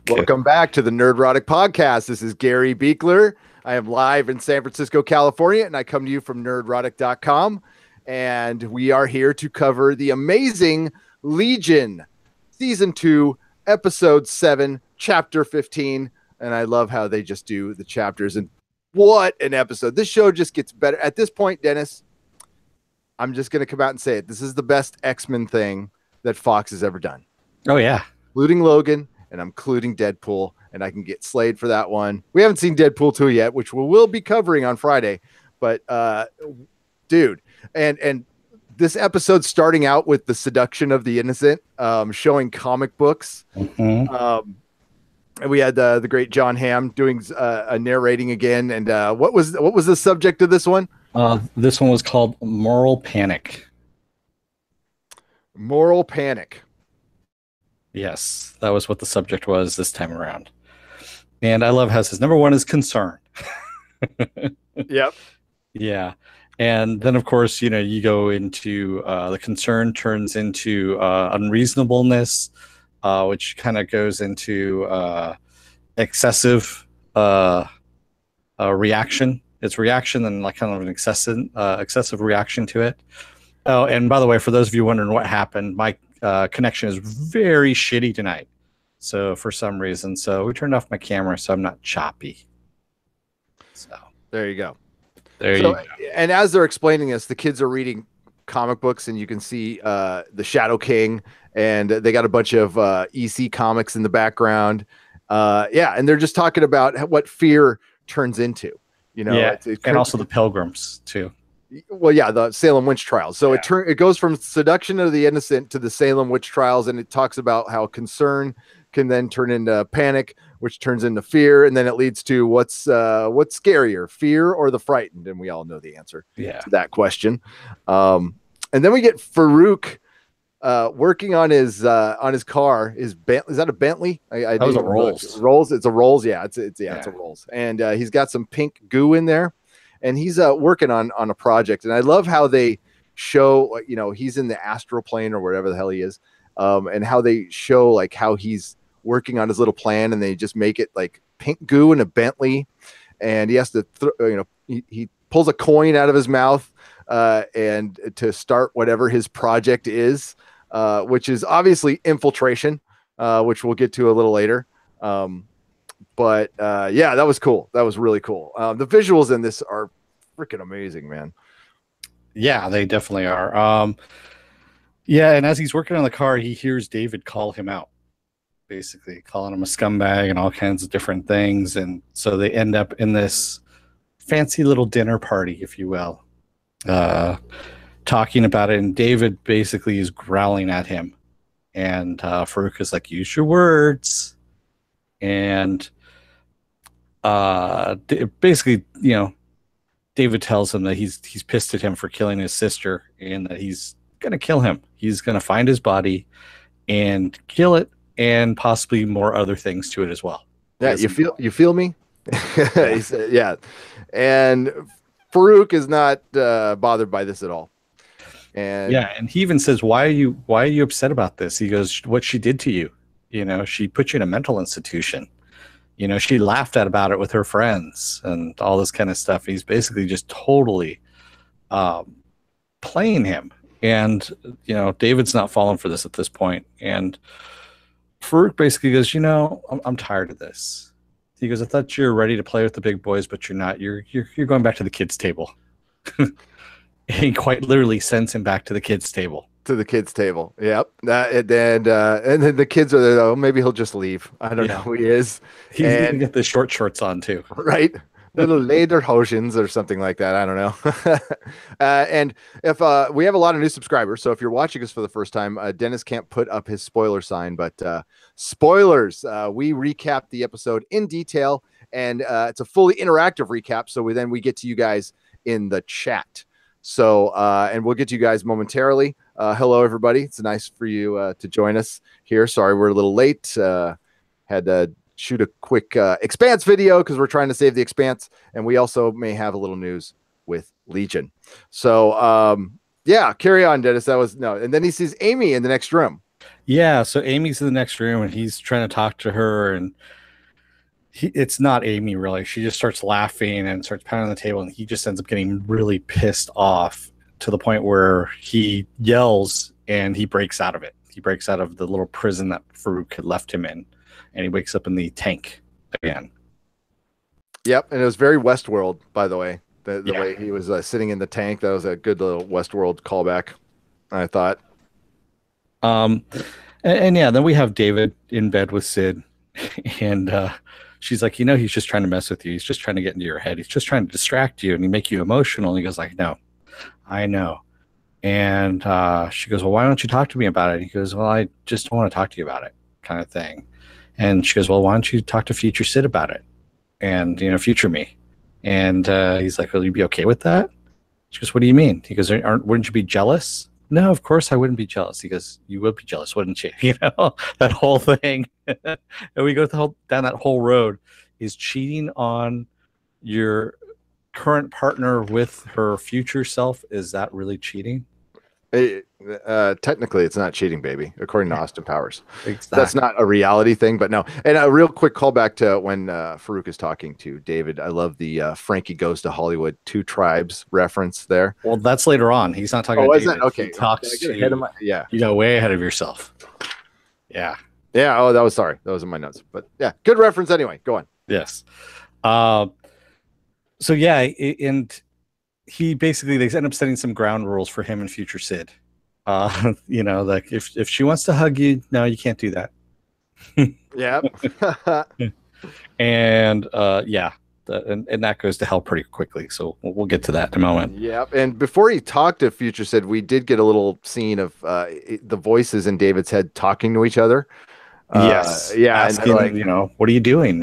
Welcome back to the Nerdrotic Podcast. This is Gary Buechler. I am live in San Francisco, California, and I come to you from nerdrotic.com. And we are here to cover the amazing Legion, Season 2, Episode 7, Chapter 15. And I love how they just do the chapters. And what an episode. This show just gets better. At this point, Dennis, I'm just going to come out and say it. This is the best X-Men thing that Fox has ever done. Oh, yeah. Including Logan, and I'm including Deadpool, and I can get slayed for that one. We haven't seen Deadpool 2 yet, which we will be covering on Friday. But, dude, and this episode starting out with the seduction of the innocent, showing comic books. Mm-hmm. And we had the great John Hamm doing a narrating again. And what was the subject of this one? This one was called Moral Panic. Moral Panic. Yes, that was what the subject was this time around. And I love how it says number one is concern. Yep. Yeah. And then, of course, you go into the concern turns into unreasonableness, which kind of goes into excessive reaction. It's reaction and like kind of an excessive reaction to it. Oh, and by the way, for those of you wondering what happened, my connection is very shitty tonight. So for some reason, we turned off my camera so I'm not choppy. So there you go. There you go. And as they're explaining this, the kids are reading comic books, and you can see the Shadow King, and they got a bunch of EC comics in the background. And they're just talking about what fear turns into. And also the Pilgrims too. Well, yeah, the Salem witch trials. So it goes from seduction of the innocent to the Salem witch trials, and it talks about how concern can then turn into panic, which turns into fear, and then it leads to what's scarier, fear or the frightened? And we all know the answer to that question. And then we get Farouk working on his car. Is that a Bentley? That was a Rolls. Rolls. It's a Rolls. Yeah, it's a Rolls. And he's got some pink goo in there, and he's working on a project. And I love how they show, he's in the astral plane or whatever the hell he is, and how they show like how he's working on his little plan, and they just make it like pink goo in a Bentley, and he has to he pulls a coin out of his mouth and to start whatever his project is, which is obviously infiltration, which we'll get to a little later. But that was cool. That was really cool. The visuals in this are freaking amazing, man. Yeah, they definitely are. And as he's working on the car, he hears David call him out, basically calling him a scumbag and all kinds of different things. And so they end up in this fancy little dinner party, if you will, talking about it. And David basically is growling at him. And Farouk is like, use your words. And basically, David tells him that he's pissed at him for killing his sister, and that he's going to kill him. He's going to find his body and kill it, and possibly more other things to it as well. Yeah, you feel me? He said, yeah. And Farouk is not bothered by this at all. And he even says, why are you upset about this? He goes, what she did to you. She put you in a mental institution. She laughed about it with her friends and all this kind of stuff. He's basically just totally playing him. And, David's not falling for this at this point. And Farouk basically goes, I'm tired of this. He goes, I thought you were ready to play with the big boys, but you're not. You're going back to the kids' table. He quite literally sends him back to the kids' table. To the kids' table. Yep. And then the kids are there. Oh, maybe he'll just leave. I don't know who he is. He's going to get the short shorts on too. Right. Little lederhosens or something like that. I don't know. And if we have a lot of new subscribers, so if you're watching us for the first time, Dennis can't put up his spoiler sign, but spoilers. We recap the episode in detail, and it's a fully interactive recap. So we get to you guys in the chat. So and we'll get to you guys momentarily. Hello, everybody. It's nice for you to join us here. Sorry, we're a little late. Had to shoot a quick Expanse video because we're trying to save the Expanse, and we also may have a little news with Legion. So carry on, Dennis. That was no. And then he sees Amy in the next room. Yeah, so Amy's in the next room and he's trying to talk to her, and it's not Amy really. She just starts laughing and starts pounding on the table, and he just ends up getting really pissed off to the point where he yells and he breaks out of it. He breaks out of the little prison that Farouk had left him in, and he wakes up in the tank again. Yep, and it was very Westworld, by the way. The Yeah. way he was sitting in the tank, that was a good little Westworld callback, I thought. Um, and yeah, then we have David in bed with Sid, and she's like, he's just trying to mess with you. He's just trying to get into your head. He's just trying to distract you and he make you emotional. And he goes like, no, I know. And she goes, well, why don't you talk to me about it? And he goes, well, I just don't want to talk to you about it, kind of thing. And she goes, well, why don't you talk to future Sid about it? And, future me. And he's like, will you be okay with that? She goes, what do you mean? He goes, wouldn't you be jealous? No, of course I wouldn't be jealous. He goes, you would be jealous, wouldn't you? That whole thing. And we go down that whole road. Is cheating on your current partner with her future self, is that really cheating? Technically, it's not cheating, baby, according to Austin Powers. Exactly. That's not a reality thing, but no. And a real quick callback to when Farouk is talking to David. I love the Frankie Goes to Hollywood, Two Tribes reference there. Well, that's later on. He's not talking to David. Is that? Okay. He talks to, ahead of my, yeah. You got way ahead of yourself. Yeah. Yeah. Oh, that was in my notes. But yeah, good reference anyway. Go on. Yes. So yeah, and he basically, they end up setting some ground rules for him and future Sid. Like if she wants to hug you, no, you can't do that. Yeah. And yeah, and that goes to hell pretty quickly. So we'll get to that in a moment. Yep. And before he talked to future Sid, we did get a little scene of the voices in David's head talking to each other. Yes. Yeah. Asking, like, what are you doing?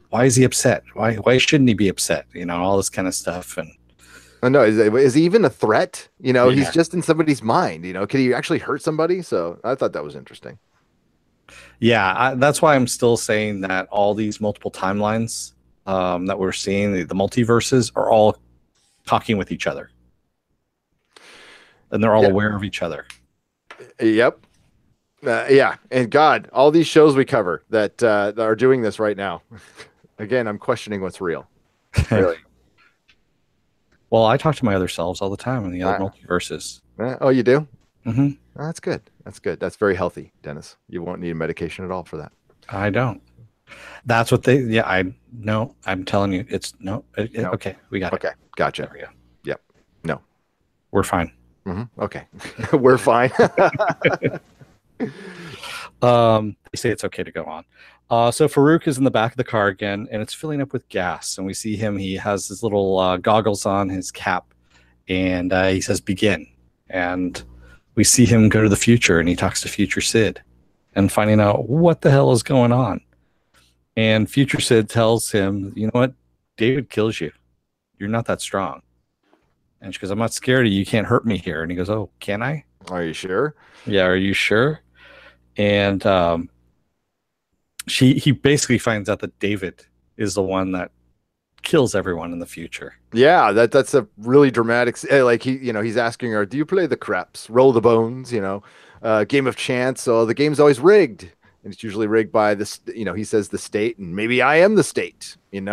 Why is he upset? Why shouldn't he be upset? All this kind of stuff. And no, is he even a threat? He's just in somebody's mind. Could he actually hurt somebody? So I thought that was interesting. Yeah, that's why I'm still saying that all these multiple timelines that we're seeing, the multiverses, are all talking with each other, and they're all aware of each other. Yep. Yeah, and God, all these shows we cover that are doing this right now. Again, I'm questioning what's real. Really. Well, I talk to my other selves all the time in the other multiverses. Oh, you do? Mm-hmm. That's good. That's good. That's very healthy, Dennis. You won't need medication at all for that. I don't. That's what they. Yeah, I'm telling you, it's no. Okay, we got it. Okay, gotcha. There we go. Yep. No, we're fine. Mm-hmm. Okay, we're fine. They say it's okay to go on. So Farouk is in the back of the car again, and it's filling up with gas. And we see him. He has his little goggles on, his cap, and he says, "Begin." And we see him go to the future, and he talks to future Sid, and finding out what the hell is going on. And future Sid tells him, "You know what? David kills you. You're not that strong." And she goes, "I'm not scared of you. You can't hurt me here." And he goes, "Oh, can I?" Are you sure? Yeah, are you sure? And he basically finds out that David is the one that kills everyone in the future. Yeah, that's a really dramatic. Like he's asking her, "Do you play the craps, roll the bones? Game of chance? So the game's always rigged, and it's usually rigged by this. He says the state, and maybe I am the state. And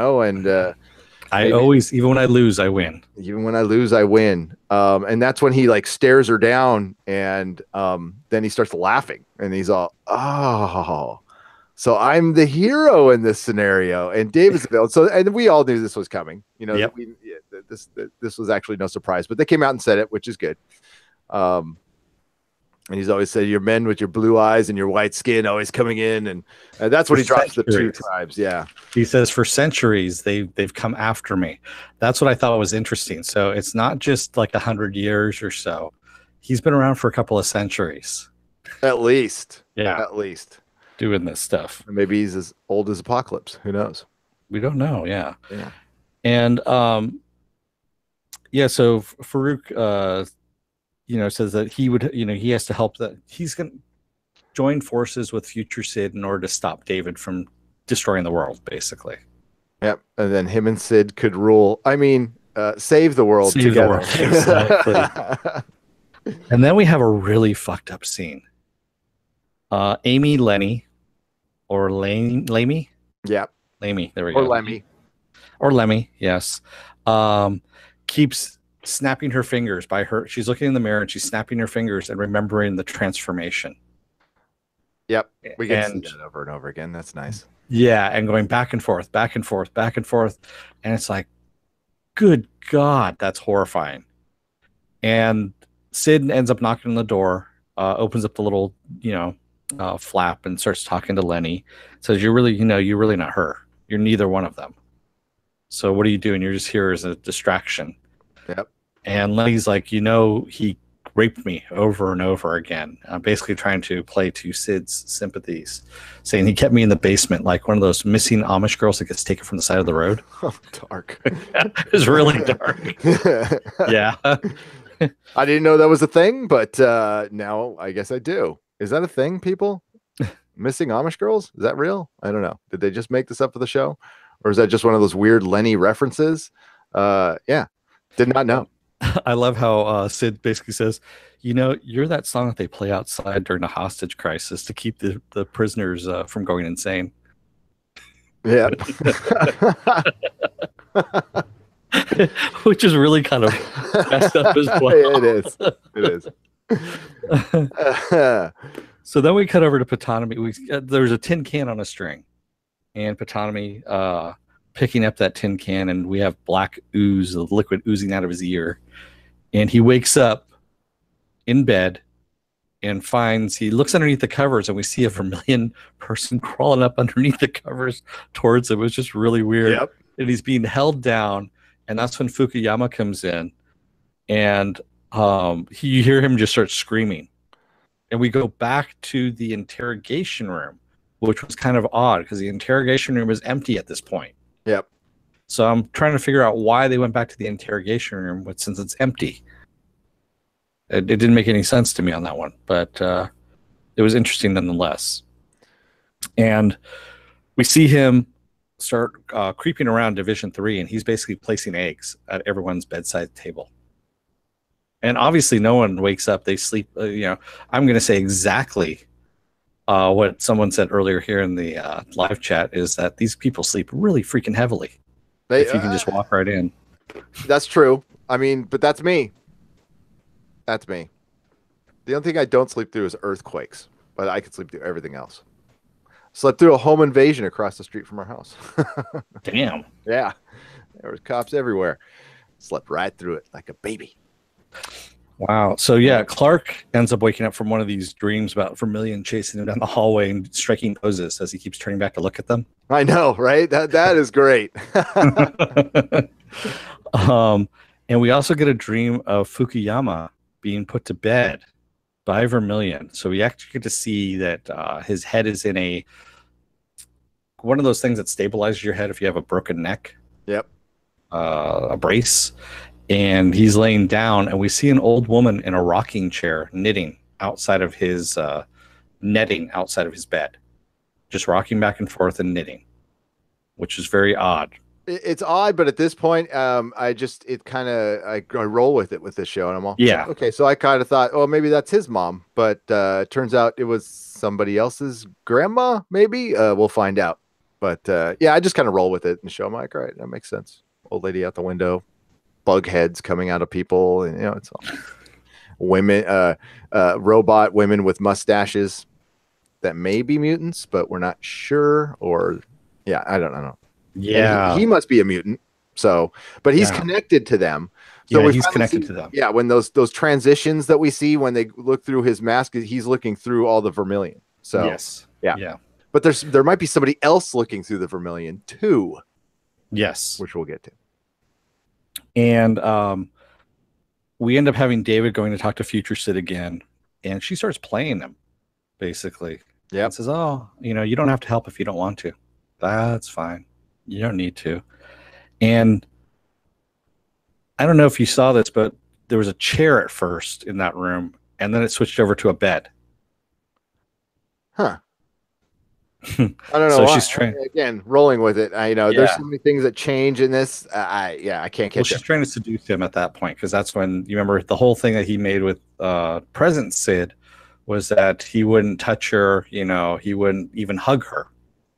I always, even when I lose, I win. Even when I lose, I win. And that's when he like stares her down, and then he starts laughing, and he's all, "Oh, so I'm the hero in this scenario." And David's the villain. So, and we all knew this was coming. Yep. This was actually no surprise, but they came out and said it, which is good. And he's always said, "Your men with your blue eyes and your white skin always coming in," and that's what he drops the two tribes. Yeah, he says, "For centuries they've come after me." That's what I thought was interesting. So it's not just like 100 years or so. He's been around for a couple of centuries, at least. Yeah, at least doing this stuff. Maybe he's as old as Apocalypse. Who knows? We don't know. Yeah. And yeah. So Farouk, says that he would, he has to help, that he's going to join forces with future Sid in order to stop David from destroying the world, basically. Yep. And then him and Sid could rule. I mean, save the world together. Exactly. And then we have a really fucked up scene. Amy Lenny, or Lamey? Yeah. Lamey, there we Or go. Lemmy. Or Lemmy, yes. Keeps snapping her fingers by her. She's looking in the mirror and she's snapping her fingers and remembering the transformation. Yep. We get to see And that over and over again. That's nice. yeah, and going back and forth, back and forth, back and forth. And it's like, good God, that's horrifying. And Sid ends up knocking on the door, opens up the little, flap and starts talking to Lenny. Says, you're really not her. You're neither one of them. So what are you doing? You're just here as a distraction. Yep. And Lenny's like, he raped me over and over again. Basically trying to play to Sid's sympathies, saying he kept me in the basement like one of those missing Amish girls that gets taken from the side of the road. Oh, dark. It was really dark. Yeah. I didn't know that was a thing, but now I guess I do. Is that a thing, people? Missing Amish girls? Is that real? I don't know. Did they just make this up for the show? Or is that just one of those weird Lenny references? Yeah. Did not know. I love how Sid basically says, you're that song that they play outside during a hostage crisis to keep the prisoners from going insane. Yeah. Which is really kind of messed up as well. It is. So then we cut over to Patonomy. There's a tin can on a string, and Patonomy picking up that tin can, and we have black ooze, the liquid oozing out of his ear. And he wakes up in bed and he looks underneath the covers, and we see a vermilion person crawling up underneath the covers towards him. It was just really weird. Yep. And he's being held down, and that's when Fukuyama comes in, and you hear him just start screaming. And we go back to the interrogation room, which was kind of odd because the interrogation room is empty at this point. Yep. So I'm trying to figure out why they went back to the interrogation room since it's empty. It didn't make any sense to me on that one, but it was interesting nonetheless. And we see him start creeping around Division 3, and he's basically placing eggs at everyone's bedside table. And obviously no one wakes up. They sleep. I'm going to say exactly what someone said earlier here in the live chat is that these people sleep really freaking heavily. If you can just walk right in. That's true. I mean, but that's me. That's me. The only thing I don't sleep through is earthquakes, but I can sleep through everything else. Slept through a home invasion across the street from our house. Damn. Yeah. There was cops everywhere. Slept right through it like a baby. Wow. So yeah, Clark ends up waking up from one of these dreams about Vermilion chasing him down the hallway and striking poses as he keeps turning back to look at them. I know, right? That is great. And we also get a dream of Fukuyama being put to bed by Vermilion. So we actually get to see that his head is in one of those things that stabilizes your head if you have a broken neck. Yep. A brace. And he's laying down, and we see an old woman in a rocking chair knitting outside of his netting outside of his bed, just rocking back and forth and knitting, which is very odd. It's odd, but at this point, I roll with it with this show, and I'm all okay. So I kind of thought, oh, maybe that's his mom, but it turns out it was somebody else's grandma. Maybe we'll find out. But I just kind of roll with it and show. I'm like, all right, that makes sense. Old lady out the window. Bug heads coming out of people, and it's all women, robot women with mustaches that may be mutants, but we're not sure. Or I don't know. Yeah, he must be a mutant. So, but he's connected to them. So he's connected to them. Yeah, when those transitions that we see when they look through his mask, he's looking through all the Vermilion. So yes, yeah. But there might be somebody else looking through the Vermilion too. Yes, which we'll get to. And we end up having David going to talk to Future Sid again, and she starts playing him, basically. Yeah. Says, "Oh, you don't have to help if you don't want to. That's fine. You don't need to." And I don't know if you saw this, but there was a chair at first in that room, and then it switched over to a bed. Huh. I don't know So why. she's trying. Again, rolling with it. There's Yeah. so many things that change in this. I can't Well, catch she's up. trying to seduce him at that point because that's when you remember the whole thing that he made with present Sid was that he wouldn't touch her. He wouldn't even hug her.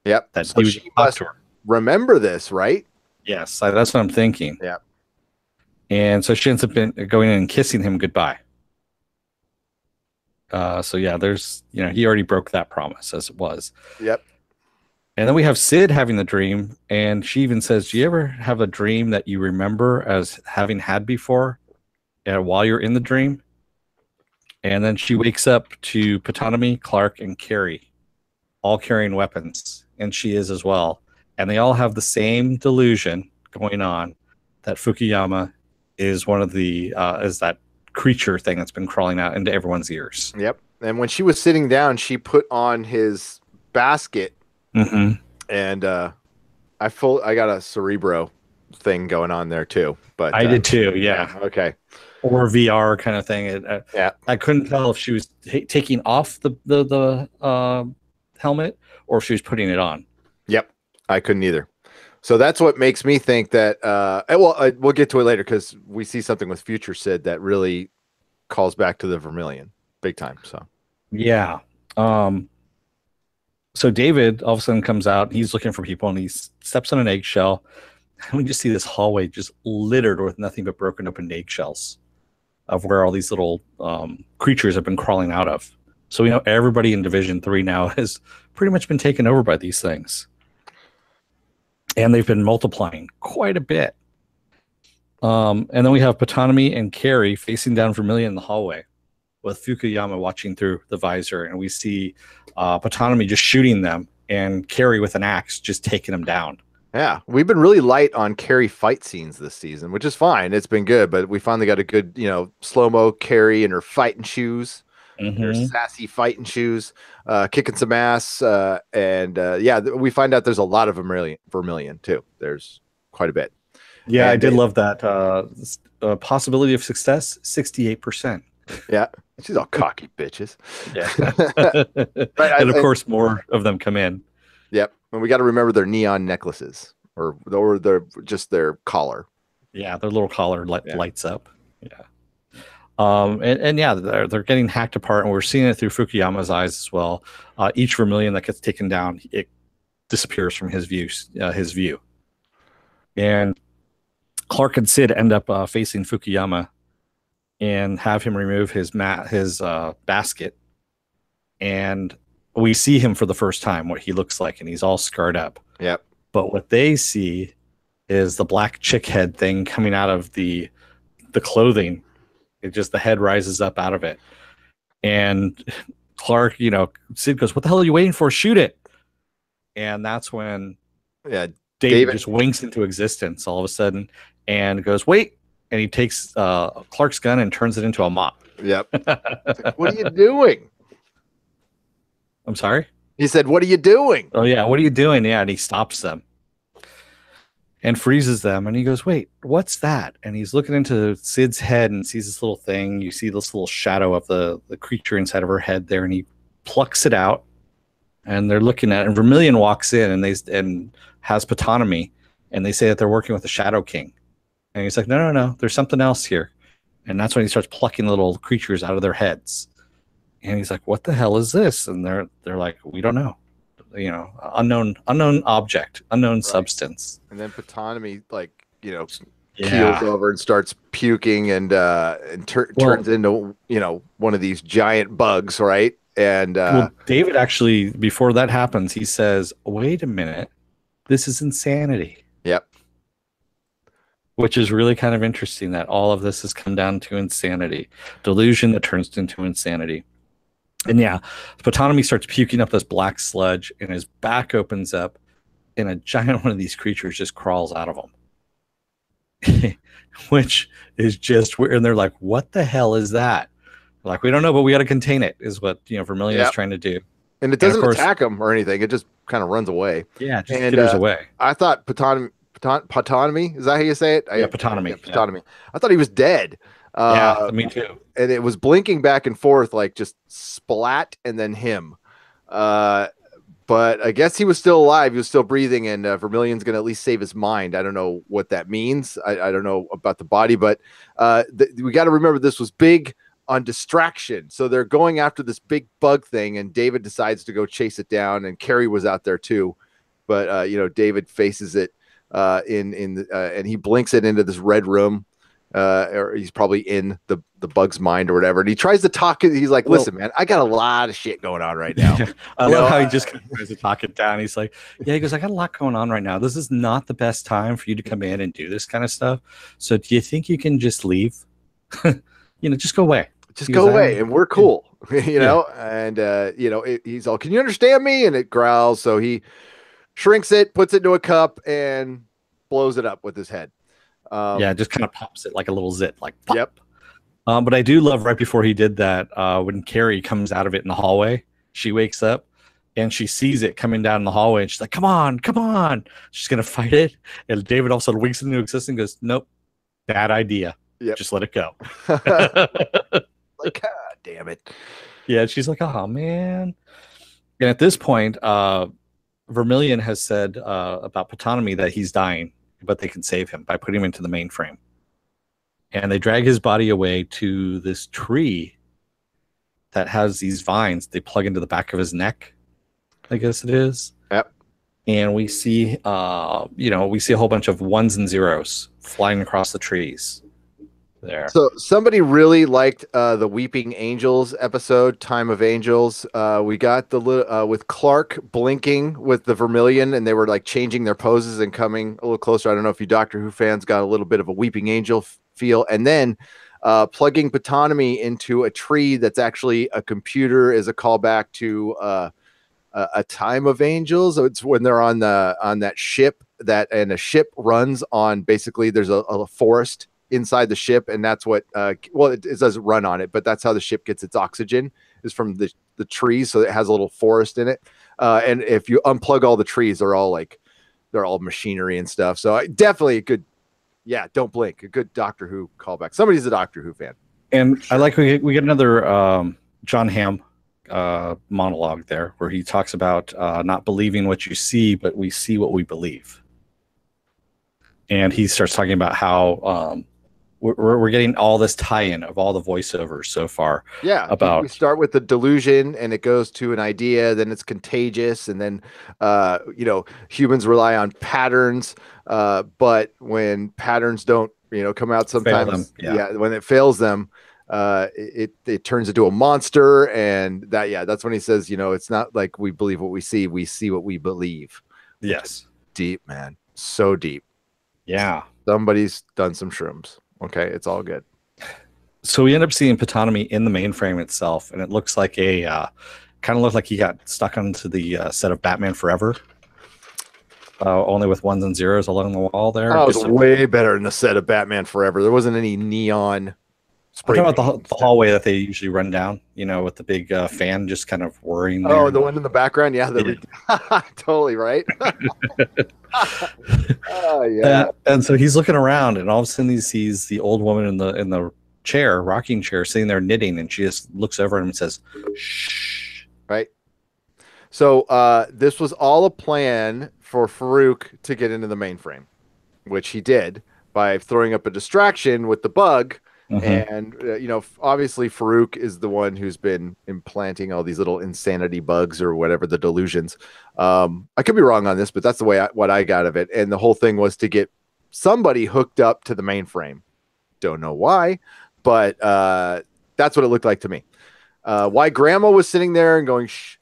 Yep. That So he would she just talk must to her. remember this, right? Yes, that's what I'm thinking. Yep. And so she ends up going in and kissing him goodbye. So yeah, there's he already broke that promise as it was. Yep. And then we have Sid having the dream, and she even says, "Do you ever have a dream that you remember as having had before, while you're in the dream?" And then she wakes up to Ptonomy, Clark, and Carrie, all carrying weapons, and she is as well. And they all have the same delusion going on that Fukuyama is one of the is that creature thing that's been crawling out into everyone's ears. Yep. And when she was sitting down, she put on his basket, and I got a Cerebro thing going on there too. But I did too, yeah. okay. Or VR kind of thing. Yeah. I couldn't tell if she was taking off the helmet or if she was putting it on. Yep. I couldn't either. So that's what makes me think that. We'll get to it later because we see something with Future Sid that really calls back to the Vermilion big time. So yeah. So David all of a sudden comes out. He's looking for people, and he steps on an eggshell. And we just see this hallway just littered with nothing but broken open eggshells of where all these little creatures have been crawling out of. So we know everybody in Division 3 now has pretty much been taken over by these things. And they've been multiplying quite a bit. And then we have Ptonomy and Carrie facing down Vermilion in the hallway with Fukuyama watching through the visor. And we see Ptonomy just shooting them and Carrie with an axe just taking them down. Yeah, we've been really light on Carrie fight scenes this season, which is fine. It's been good, but we finally got a good, slow-mo Carrie in her fighting shoes, her sassy fighting shoes, kicking some ass. We find out there's a lot of Vermilion too. There's quite a bit. Yeah, I did love that. Possibility of success, 68%. Yeah, she's all cocky bitches. Yeah. Right, and of course, more of them come in. Yep. And we got to remember their neon necklaces or just their collar. Yeah, their little collar lights up. Yeah. And yeah, they're getting hacked apart, and we're seeing it through Fukuyama's eyes as well. Each Vermilion that gets taken down, it disappears from his view. And Clark and Sid end up facing Fukuyama and have him remove his basket. And we see him for the first time, what he looks like, and he's all scarred up. Yep. But what they see is the black chick head thing coming out of the clothing. It just, the head rises up out of it. And Clark, Sid goes, "What the hell are you waiting for? Shoot it." And that's when David just winks into existence all of a sudden and goes, "Wait." And he takes Clark's gun and turns it into a mop. Yep. Like, what are you doing? I'm sorry? He said, "What are you doing?" Oh, yeah. What are you doing? Yeah. And he stops them and freezes them. And he goes, "Wait, what's that?" And he's looking into Sid's head and sees this little thing. You see this little shadow of the creature inside of her head there. And he plucks it out. And they're looking at it. And Vermilion walks in and has Ptonomy. And they say that they're working with the Shadow King. And he's like, no, there's something else here. And that's when he starts plucking little creatures out of their heads. And he's like, "What the hell is this?" And they're like, "We don't know. Unknown object, unknown substance." And then Ptonomy, keels over and starts puking and turns into, one of these giant bugs, right? And David actually, before that happens, he says, "Wait a minute, this is insanity." Yep. Which is really kind of interesting that all of this has come down to insanity, delusion that turns into insanity. And yeah, Ptonomy starts puking up this black sludge, and his back opens up, and a giant one of these creatures just crawls out of him, which is just weird. And they're like, "What the hell is that?" They're like, "We don't know, but we got to contain it," is what Vermilion is trying to do. And it doesn't attack him or anything; it just kind of runs away. Yeah, just skitters away. I thought Ptonomy, is that how you say it? Yeah, Ptonomy. Yeah, Ptonomy. I thought he was dead. Yeah, me too. And it was blinking back and forth, like just splat and then him. But but I guess he was still alive. He was still breathing, and Vermilion's going to at least save his mind. I don't know what that means. I don't know about the body, but we got to remember this was big on distraction. So they're going after this big bug thing, and David decides to go chase it down, and Carrie was out there too. But David faces it and he blinks it into this red room. Or he's probably in the bug's mind or whatever. And he tries to talk it. He's like, listen, man, I got a lot of shit going on right now. I love how he just tries to talk it down. He's like, yeah, he goes, I got a lot going on right now. This is not the best time for you to come in and do this kind of stuff. So do you think you can just leave? Just go away. Just go away and we're cool, and, he's all, can you understand me? And it growls. So he shrinks it, puts it into a cup and blows it up with his head. Just kind of pops it like a little zit, like pop. Yep. But I do love right before he did that, when Carrie comes out of it in the hallway, she wakes up and she sees it coming down the hallway and she's like, come on. She's going to fight it. And David also winks into existence and goes, nope, bad idea. Yep. Just let it go. Like, God damn it. Yeah. She's like, oh man. And at this point, Vermilion has said about Ptonomy that he's dying, but they can save him by putting him into the mainframe. And they drag his body away to this tree that has these vines they plug into the back of his neck, I guess it is. Yep. And we see a whole bunch of ones and zeros flying across the trees there. So somebody really liked the Weeping Angels episode, Time of Angels. We got the with Clark blinking with the Vermilion, and they were like changing their poses and coming a little closer. I don't know if you Doctor Who fans got a little bit of a Weeping Angel feel. And then plugging Ptonomy into a tree that's actually a computer is a callback to a Time of Angels. It's when they're on that ship and a ship runs on, basically there's a forest inside the ship, and that's what it doesn't run on it, but that's how the ship gets its oxygen, is from the trees. So it has a little forest in it, and if you unplug all the trees, they're all machinery and stuff. So definitely a good, don't blink, a good Doctor Who callback. Somebody's a Doctor Who fan. And sure. I like we get another John Hamm monologue there where he talks about not believing what you see, but we see what we believe. And he starts talking about how we're getting all this tie-in of all the voiceovers so far. Yeah, about we start with the delusion, and it goes to an idea, then it's contagious, and then humans rely on patterns. But when patterns don't come out sometimes, when it fails them, it turns into a monster, and that's when he says, it's not like we believe what we see what we believe. Yes, deep, man, so deep. Yeah, somebody's done some shrooms. Okay, it's all good. So we end up seeing Ptonomy in the mainframe itself, and it looks like kind of looked like he got stuck onto the set of Batman Forever, only with ones and zeros along the wall there. Oh, it was way better than the set of Batman Forever. There wasn't any neon. I'm talking about the hallway that they usually run down, with the big fan just kind of whirring there. Oh, the one in the background? Yeah, totally right. Oh, yeah. And so he's looking around, and all of a sudden he sees the old woman in the chair, rocking chair, sitting there knitting, and she just looks over at him and says, shh. Right. So this was all a plan for Farouk to get into the mainframe, which he did by throwing up a distraction with the bug. Mm-hmm. And obviously Farouk is the one who's been implanting all these little insanity bugs or whatever, the delusions. I could be wrong on this, but that's the way what I got of it. And the whole thing was to get somebody hooked up to the mainframe. Don't know why, but that's what it looked like to me. Why Grandma was sitting there and going, shh,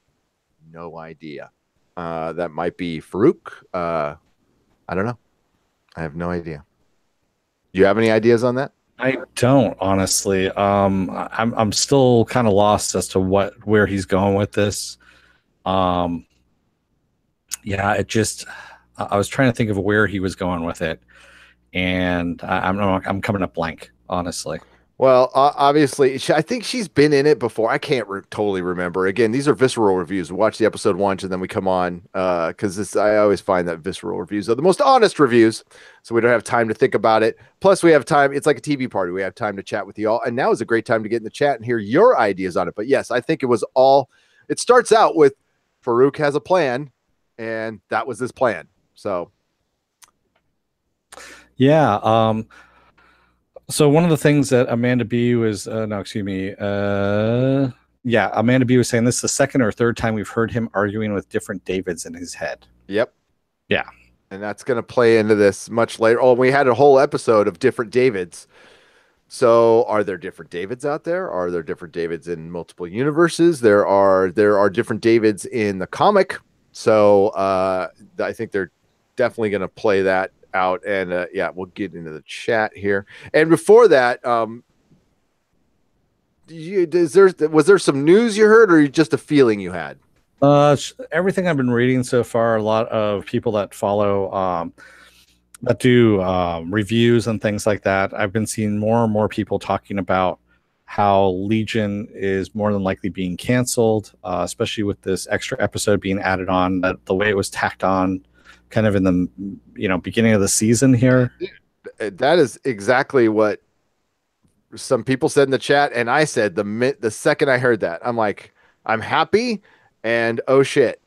no idea. That might be Farouk. I don't know. I have no idea. Do you have any ideas on that? I don't, honestly. I'm still kind of lost as to where he's going with this. I was trying to think of where he was going with it, and I'm coming up blank, honestly. Well, obviously, I think she's been in it before. I can't totally remember. Again, these are visceral reviews. We watch the episode once, and then we come on because I always find that visceral reviews are the most honest reviews, so we don't have time to think about it. Plus, we have time. It's like a TV party. We have time to chat with you all, and now is a great time to get in the chat and hear your ideas on it. But yes, I think it was all. It starts out with Farouk has a plan, and that was his plan. So Yeah. So one of the things that Amanda B was no, excuse me. Yeah, Amanda B was saying this is the second or third time we've heard him arguing with different Davids in his head. yep. Yeah. And that's going to play into this much later. Oh, we had a whole episode of different Davids. So are there different Davids out there? Are there different Davids in multiple universes? There are different Davids in the comic. So I think they're definitely going to play that out. And yeah, we'll get into the chat here. And before that, was there some news you heard, or just a feeling you had? Everything I've been reading so far, a lot of people that follow that do reviews and things like that. I've been seeing more and more people talking about how Legion is more than likely being canceled, especially with this extra episode being added on. That the way it was tacked on, kind of in the beginning of the season here. That is exactly what some people said in the chat, and I said the second I heard that, I'm like, I'm happy, and oh shit.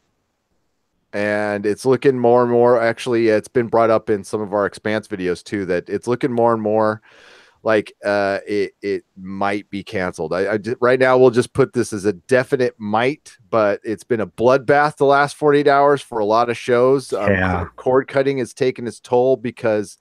And it's looking more and more. Actually, it's been brought up in some of our Expanse videos too, that it's looking more and more like it might be canceled. Right now we'll just put this as a definite might, but it's been a bloodbath the last 48 hours for a lot of shows. Cord cutting has taken its toll because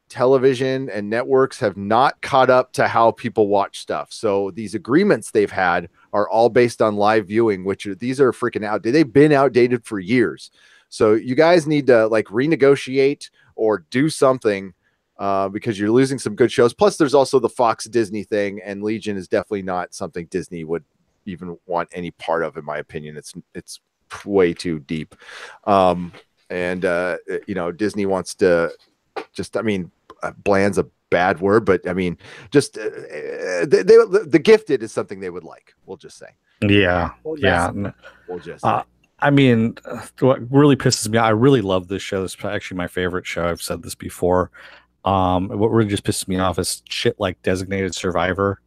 television and networks have not caught up to how people watch stuff. So these agreements they've had are all based on live viewing, these are freaking outdated. They've been outdated for years. So you guys need to like renegotiate or do something because you're losing some good shows. Plus there's also the Fox Disney thing, and Legion is definitely not something Disney would even want any part of, in my opinion. It's way too deep. Disney wants to bland's a bad word, but I mean, just the Gifted is something they would like. We'll just say. Yeah. We'll just say. I mean, what really pisses me off, I really love this show. It's actually my favorite show. I've said this before. What really just pisses me off is shit like Designated Survivor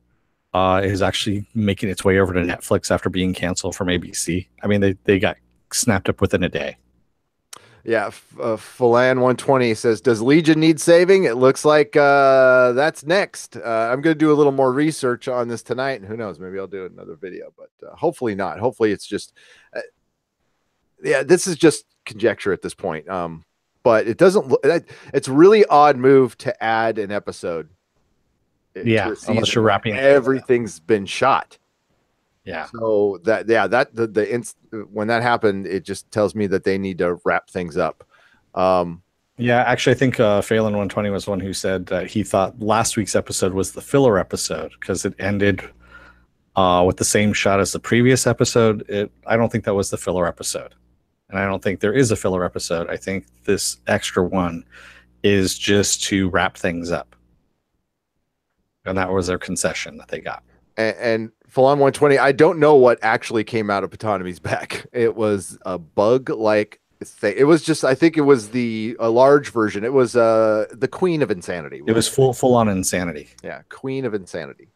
is actually making its way over to Netflix after being canceled from ABC. I mean, they got snapped up within a day. Yeah, Falan 120 says, does Legion need saving? It looks like that's next. I'm going to do a little more research on this tonight, and who knows, maybe I'll do another video, but hopefully not. Hopefully it's just, this is just conjecture at this point. But it doesn't look, it's really odd move to add an episode. Yeah, unless you're wrapping everything's been shot. Yeah. So when that happened, it just tells me that they need to wrap things up. Yeah, actually, I think Phelan 120 was one who said that he thought last week's episode was the filler episode because it ended with the same shot as the previous episode. I don't think that was the filler episode, and I don't think there is a filler episode. I think this extra one is just to wrap things up, and that was their concession that they got. And Falon 120, I don't know what actually came out of Ptolemy's back. It was a bug-like thing. It was just, I think it was a large version. It was the Queen of Insanity. It was full-on insanity. Yeah, Queen of Insanity.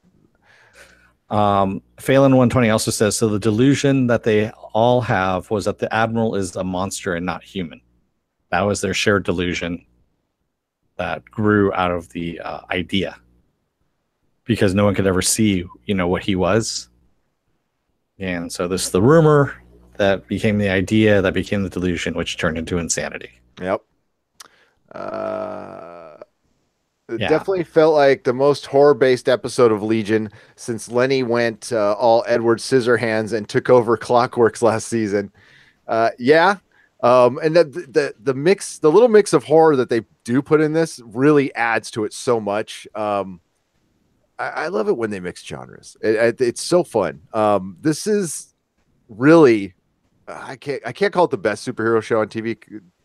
Phelan 120 also says, so the delusion that they all have was that the Admiral is a monster and not human. That was their shared delusion that grew out of the idea. Because no one could ever see, what he was. And so this is the rumor that became the idea, that became the delusion, which turned into insanity. Yep. It definitely felt like the most horror-based episode of Legion since Lenny went all Edward Scissorhands and took over Clockworks last season. And the mix, the little mix of horror that they do put in this really adds to it so much. I love it when they mix genres. It's so fun. This is really, I can't call it the best superhero show on TV.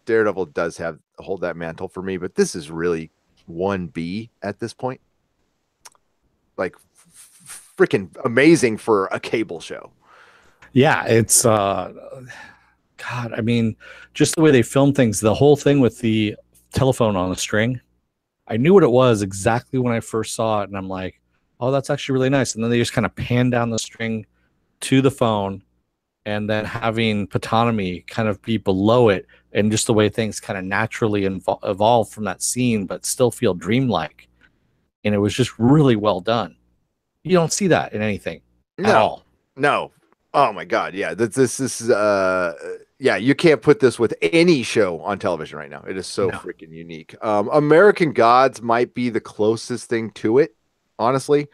Daredevil does hold that mantle for me, but this is really 1B at this point. Like freaking amazing for a cable show. Yeah, it's God, I mean, just the way they film things, the whole thing with the telephone on a string. I knew what it was exactly when I first saw it, and I'm like, oh, that's actually really nice. And then they just kind of pan down the string to the phone, and then having Ptonomy kind of be below it, and just the way things kind of naturally evolve from that scene, but still feel dreamlike. And it was just really well done. You don't see that in anything at No, all. no. Oh my God. Yeah. This is, yeah, you can't put this with any show on television right now. It is so No. freaking unique. American Gods might be the closest thing to it, honestly,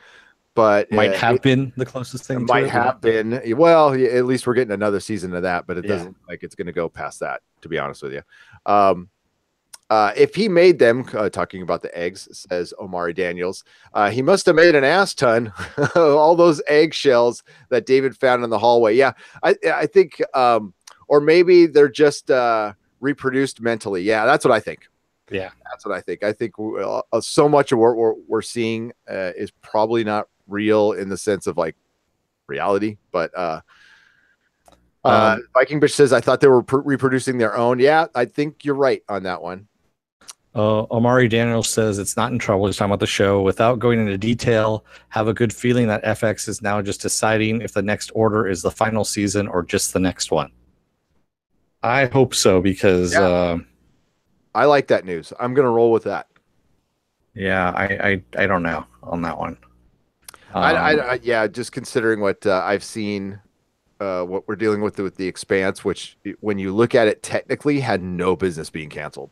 but Might have it been the closest thing to might it. We have don't know. been. Well, yeah, at least we're getting another season of that, but it Yeah. doesn't like it's going to go past that, to be honest with you. If he made them, talking about the eggs, says Omari Daniels, he must have made an ass ton. All those eggshells that David found in the hallway. Yeah, I think, or maybe they're just reproduced mentally. Yeah, that's what I think. Yeah. That's what I think. I think so much of what we're seeing is probably not real in the sense of like reality, but Viking Bitch says, I thought they were reproducing their own. Yeah, I think you're right on that one. Omari Daniels says it's not in trouble. He's talking about the show. Without going into detail, have a good feeling that FX is now just deciding if the next order is the final season or just the next one. I hope so, because I like that news. I'm going to roll with that. Yeah, I don't know on that one. Yeah, just considering what I've seen, what we're dealing with the Expanse, which when you look at it technically had no business being canceled.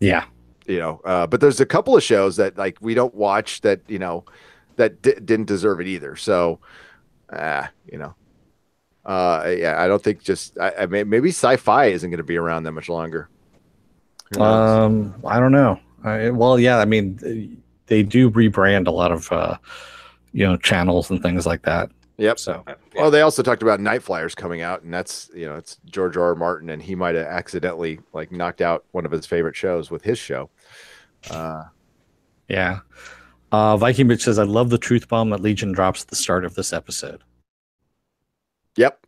Yeah. But there's a couple of shows that like we don't watch that, that didn't deserve it either. So, yeah, I don't think maybe sci-fi isn't going to be around that much longer. I don't know. Well, yeah, I mean, they do rebrand a lot of, channels and things like that. Yep. So, yeah. Well, they also talked about Night Flyers coming out, and that's, it's George R. R. Martin, and he might have accidentally like knocked out one of his favorite shows with his show. Yeah. Viking Bitch says, I love the truth bomb that Legion drops at the start of this episode. Yep.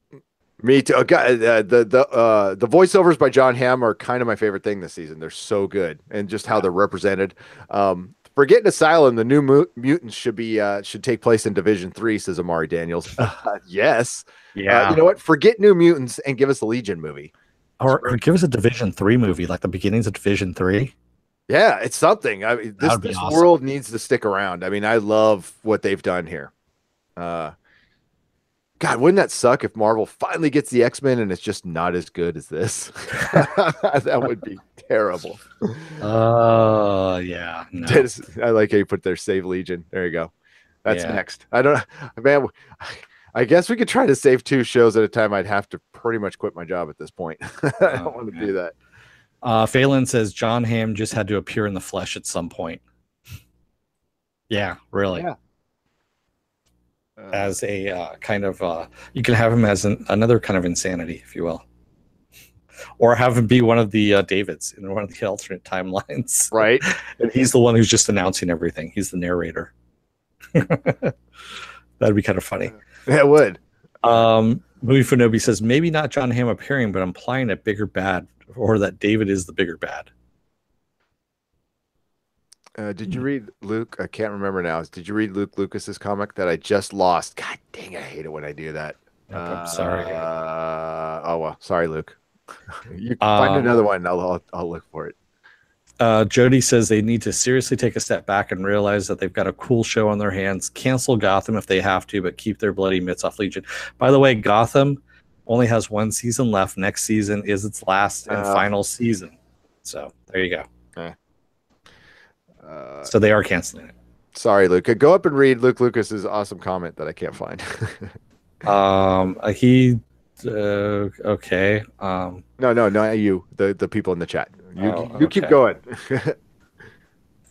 Me too. The voiceovers by John Hamm are kind of my favorite thing this season. They're so good, and just how they're represented. Forgetting Asylum, the New Mutants should take place in Division 3, says Amari Daniels. Yes. Yeah. You know what? Forget New Mutants and give us a Legion movie. Or give us a Division 3 movie, like the beginnings of Division 3. Yeah, it's something. I mean, this awesome. World needs to stick around. I mean, I love what they've done here. God, wouldn't that suck if Marvel finally gets the X-Men and it's just not as good as this? That would be terrible. Yeah. No. I like how you put their Save Legion. There you go. That's next. Man, I guess we could try to save 2 shows at a time. I'd have to pretty much quit my job at this point. I don't want to do that. Phelan says John Hamm just had to appear in the flesh at some point. Yeah, really. Yeah. As a kind of, you can have him as another kind of insanity, if you will. Or have him be one of the Davids in one of the alternate timelines. Right. And he's the one who's just announcing everything. He's the narrator. That'd be kind of funny. Yeah, it would. Movie Funobi says, maybe not John Hamm appearing, but implying a bigger bad, or that David is the bigger bad. Did you read Luke? I can't remember now. Did you read Luke Lucas's comic that I just lost? God dang, I hate it when I do that. I'm sorry. Oh well, sorry, Luke. You find another one. I'll look for it. Jody says they need to seriously take a step back and realize that they've got a cool show on their hands. Cancel Gotham if they have to, but keep their bloody mitts off Legion. By the way, Gotham only has 1 season left. Next season is its last and final season. So there you go. So they are canceling it. Sorry, Luke. Go up and read Luke Lucas's awesome comment that I can't find. Okay. No, not you. The people in the chat. You keep going.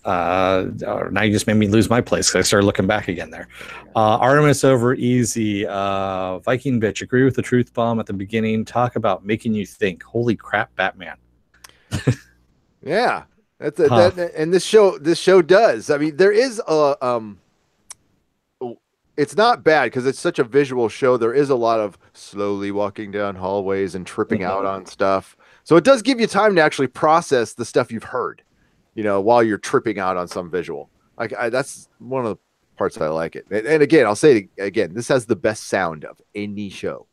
Now you just made me lose my place because I started looking back again there. Artemis over easy. Viking Bitch, agree with the truth bomb at the beginning. Talk about making you think. Holy crap, Batman. Yeah. And this show does. I mean, there is it's not bad because it's such a visual show. There is a lot of slowly walking down hallways and tripping out on stuff. So it does give you time to actually process the stuff you've heard, while you're tripping out on some visual. That's one of the parts I like it. And again, I'll say it again, this has the best sound of any show.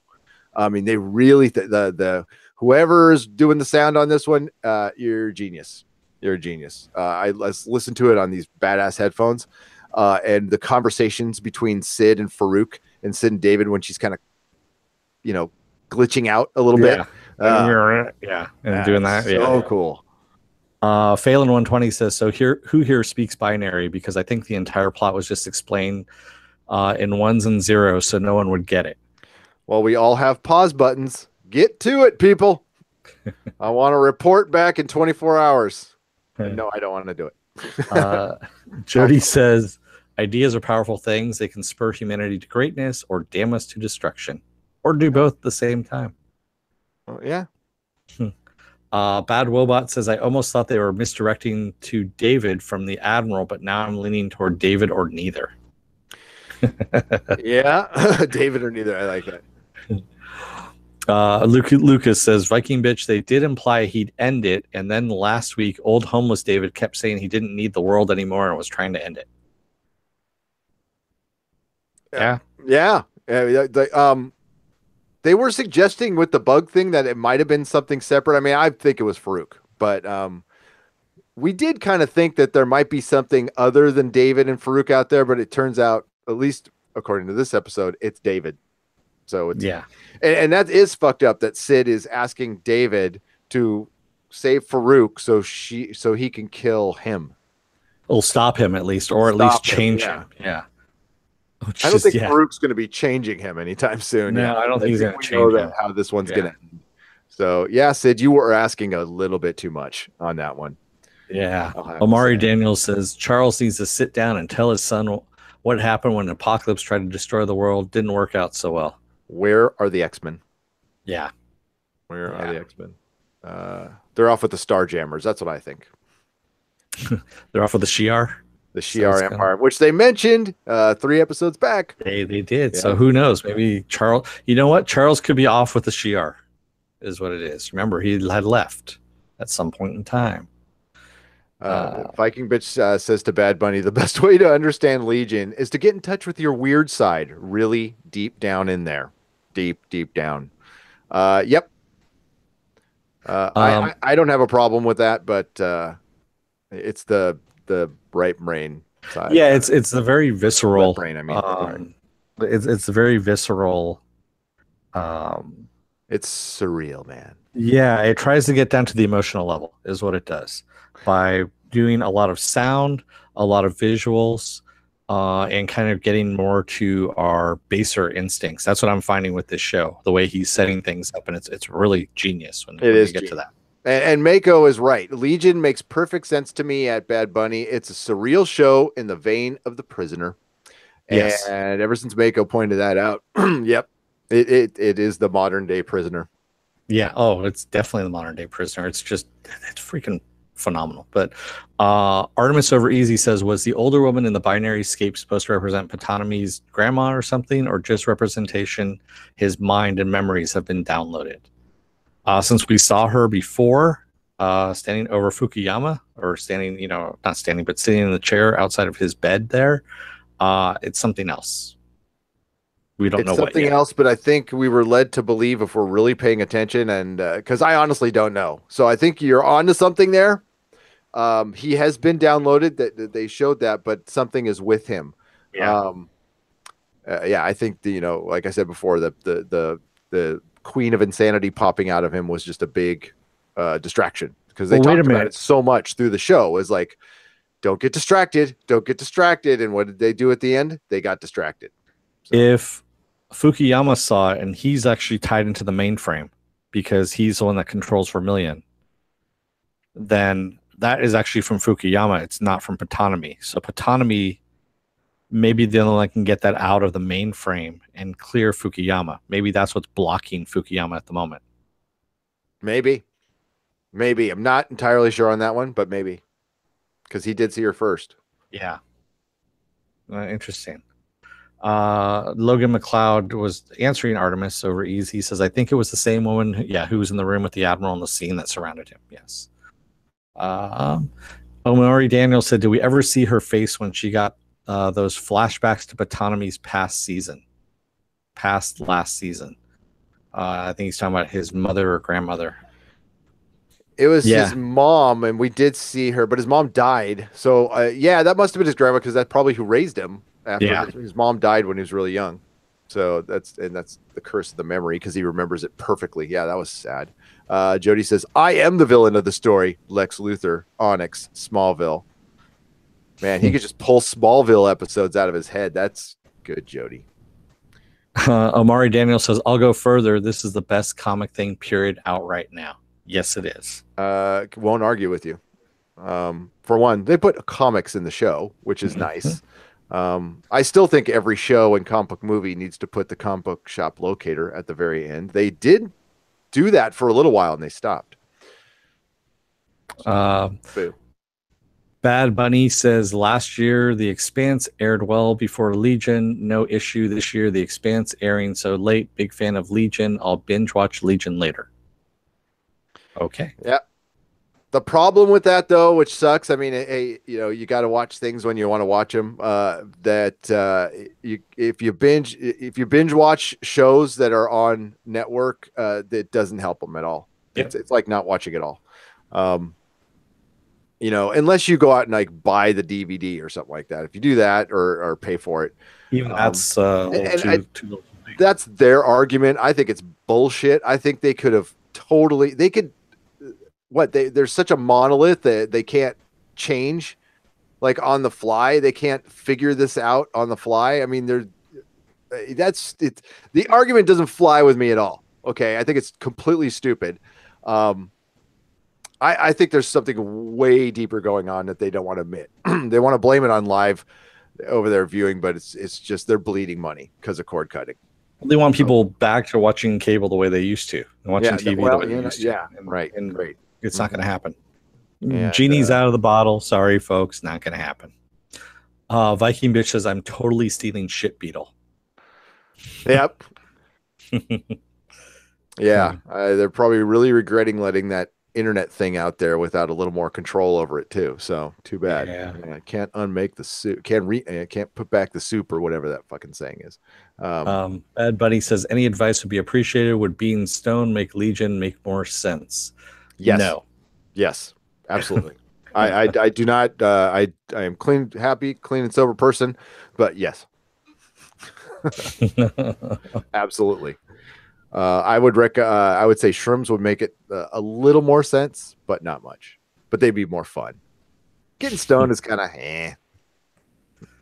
I mean, they really the whoever's doing the sound on this one, you're a genius. You're a genius. I listened to it on these badass headphones, and the conversations between Sid and Farouk and Sid and David when she's kind of, glitching out a little bit. And doing that. So cool. Phelan 120 says, so who here speaks binary? Because I think the entire plot was just explained in ones and zeros, so no one would get it. Well, we all have pause buttons. Get to it, people. I want to report back in 24 hours. No, I don't want to do it. Jody says, ideas are powerful things. They can spur humanity to greatness or damn us to destruction, or do both at the same time. Oh, yeah. Bad Wobot says, I almost thought they were misdirecting to David from the Admiral, but now I'm leaning toward David or neither. Yeah, David or neither. I like that. Lucas says, Viking bitch, they did imply he'd end it, and then last week old homeless David kept saying he didn't need the world anymore and was trying to end it. Yeah. They were suggesting with the bug thing that it might have been something separate. I mean, I think it was Farouk, but we did kind of think that there might be something other than David and Farouk out there, but it turns out, at least according to this episode, it's David. So it's, and that is fucked up that Sid is asking David to save Farouk so he can kill him. Or stop him at least, or at least change him. Yeah. I don't think Farouk's going to be changing him anytime soon. No, I don't think he's going to change him. How this one's going to end. So, yeah, Sid, you were asking a little bit too much on that one. Yeah. Omari Daniels says, Charles needs to sit down and tell his son what happened when Apocalypse tried to destroy the world. Didn't work out so well. Where are the X-Men? Yeah. Where are the X-Men? They're off with the Starjammers. That's what I think. They're off with the Shi'ar? The Shi'ar Empire, which they mentioned 3 episodes back. They did. Yeah. So who knows? Maybe Charles. You know what? Charles could be off with the Shi'ar, is what it is. Remember, he had left at some point in time. Viking bitch says to Bad Bunny, the best way to understand Legion is to get in touch with your weird side, really deep down in there, deep down. Yep. I don't have a problem with that, but it's the right brain side. Yeah, it's the very visceral left brain. I mean, it's very visceral. It's surreal, man. Yeah, it tries to get down to the emotional level, is what it does, by doing a lot of sound, a lot of visuals, and kind of getting more to our baser instincts. That's what I'm finding with this show, the way he's setting things up, and it's really genius when you get to that. And Mako is right. Legion makes perfect sense to me at Bad Bunny. It's a surreal show in the vein of The Prisoner. Yes. And ever since Mako pointed that out, yep, it is the modern day Prisoner. Yeah. Oh, it's definitely the modern day Prisoner. It's freaking phenomenal. But Artemis Over Easy says, was the older woman in the binary scape supposed to represent Ptolemy's grandma or something, or just representation his mind and memories have been downloaded? Since we saw her before standing over Fukuyama, or standing, not standing, but sitting in the chair outside of his bed there, it's something else. We don't know what something else, but I think we were led to believe, if we're really paying attention, and because I honestly don't know. So I think you're onto something there. He has been downloaded, that they showed that, but something is with him. Yeah. I think like I said before, the Queen of Insanity popping out of him was just a big distraction, because they talked about it so much through the show. Is like, don't get distracted. And what did they do at the end? They got distracted. So. If Fukuyama saw it, and he's actually tied into the mainframe because he's the one that controls Vermilion, then that is actually from Fukuyama. It's not from Ptonomy. So Ptonomy maybe the only one that can get that out of the mainframe and clear Fukuyama. Maybe that's what's blocking Fukuyama at the moment. Maybe. I'm not entirely sure on that one, but maybe. Because he did see her first. Yeah. Interesting. Logan McLeod was answering Artemis Over Ease. He says, I think it was the same woman who was in the room with the Admiral in the scene that surrounded him. Yes. Omari Daniel said, did we ever see her face when she got those flashbacks to Ptolemy's past last season? I think he's talking about his mother or grandmother. It was his mom, and we did see her, but his mom died. So, that must have been his grandma because that's probably who raised him. After his mom died when he was really young. So that's the curse of the memory because he remembers it perfectly. Yeah, that was sad. Jody says, "I am the villain of the story." Lex Luthor, Onyx, Smallville. Man, he could just pull Smallville episodes out of his head. That's good, Jody. Amari Daniel says, "I'll go further. This is the best comic thing, period, out right now." Yes, it is. Won't argue with you. For one, they put comics in the show, which is nice. I still think every show and comic book movie needs to put the comic book shop locator at the very end. They did do that for a little while and they stopped. Boo. Bad Bunny says, last year The Expanse aired well before Legion. No issue this year. The Expanse airing so late. Big fan of Legion. I'll binge watch Legion later. Okay. Yeah. The problem with that, though, which sucks, I mean, you got to watch things when you want to watch them. If you binge watch shows that are on network, that doesn't help them at all. Yep. It's like not watching at all. Unless you go out and like buy the DVD or something like that. If you do that or pay for it, even that's that's their argument. I think it's bullshit. I think they could have there's such a monolith that they can't change like on the fly. They can't figure this out on the fly. I mean, the argument doesn't fly with me at all. Okay. I think it's completely stupid. I think there's something way deeper going on that they don't want to admit. They want to blame it on live over their viewing, but it's just they're bleeding money because of cord cutting. They want people back to watching cable the way they used to, and watching TV the way they used to. Yeah, right. And great. It's not going to happen. Yeah, Genie's out of the bottle. Sorry, folks. Not going to happen. Viking Bitch says, I'm totally stealing shit, Beetle. Yep. Yeah. They're probably really regretting letting that internet thing out there without a little more control over it, too. So, too bad. Yeah, can't unmake the soup. Can't put back the soup or whatever that fucking saying is. Bad Buddy says, any advice would be appreciated. Would Being Stone make Legion make more sense? Yes. No. Yes, absolutely. I do not. I am clean, happy, clean and sober person, but yes, absolutely. I would say Shrooms would make it a little more sense, but not much. But they'd be more fun. Getting stoned is kind of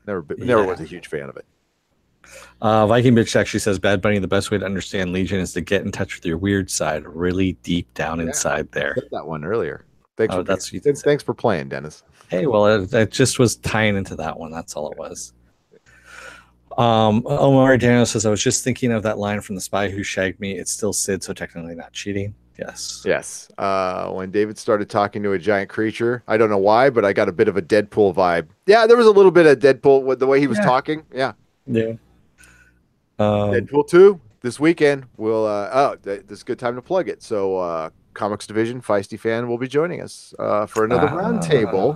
Never was a huge fan of it. Viking Bitch actually says, Bad Bunny, the best way to understand Legion is to get in touch with your weird side, really deep down inside there. I said that one earlier. Thanks for playing, Dennis. Hey, well, it just was tying into that one. That's all it was. Omar Daniel says, I was just thinking of that line from The Spy Who Shagged Me. It's still Sid, so technically not cheating. Yes. Yes. When David started talking to a giant creature, I don't know why, but I got a bit of a Deadpool vibe. Yeah, there was a little bit of Deadpool with the way he was talking. Yeah. Yeah. Deadpool 2 this weekend. This is a good time to plug it. So, Comics Division, Feisty Fan will be joining us for another roundtable.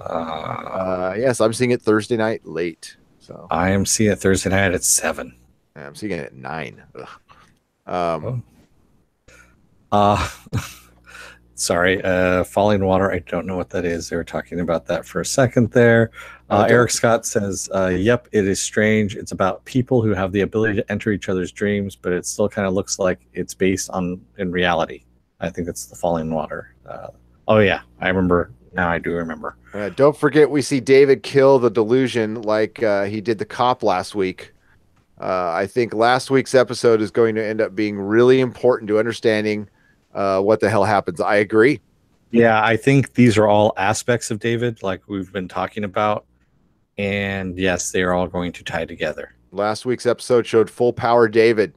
Yes, I'm seeing it Thursday night late. So I am seeing it Thursday night at 7. I'm seeing it at 9. Sorry, Falling Water. I don't know what that is. They were talking about that for a second there. Eric Scott says, yep, it is strange. It's about people who have the ability to enter each other's dreams, but it still kind of looks like it's based in reality. I think it's the Falling Water. Oh, yeah, I remember. Now I do remember. Don't forget, we see David kill the delusion like he did the cop last week. I think last week's episode is going to end up being really important to understanding what the hell happens. I agree. Yeah, I think these are all aspects of David, like we've been talking about. And yes, they are all going to tie together. Last week's episode showed full power David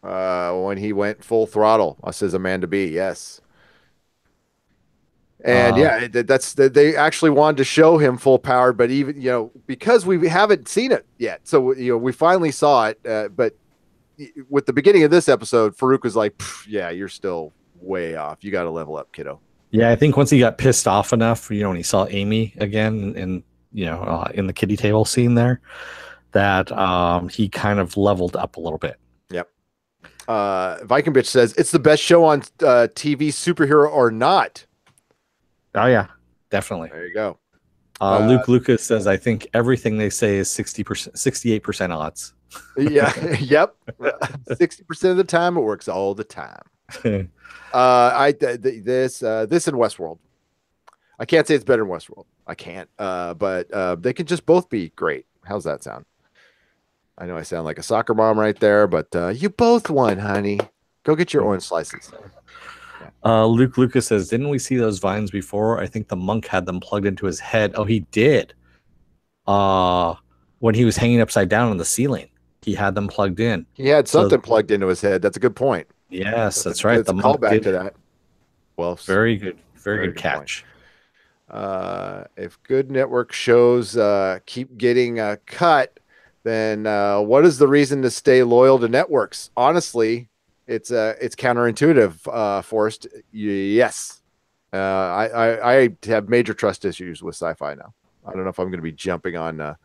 when he went full throttle, us as Amanda B. Yes. And they actually wanted to show him full power, but even, because we haven't seen it yet. So, we finally saw it. But with the beginning of this episode, Farouk was like, yeah, you're still way off. You got to level up, kiddo. Yeah, I think once he got pissed off enough, when he saw Amy again in the kiddie table scene there, that he kind of leveled up a little bit. Yep. Viking Bitch says it's the best show on TV, superhero or not. Oh yeah, definitely. There you go. Luke Lucas says, I think everything they say is 60%, 68% odds. Yeah. Yep. 60% of the time it works all the time. This in Westworld. I can't say it's better than Westworld. I can't. But they could just both be great. How's that sound? I know I sound like a soccer mom right there, but you both won, honey. Go get your orange slices. Luke Lucas says, didn't we see those vines before? I think the monk had them plugged into his head. Oh, he did. When he was hanging upside down on the ceiling, he had them plugged in. He had something plugged into his head. That's a good point. Yes, that's right. The callback to that. Well, very good catch. If good network shows keep getting cut, then what is the reason to stay loyal to networks? Honestly, it's counterintuitive, Forrest. Yes. I have major trust issues with sci-fi now. I don't know if I'm going to be jumping on.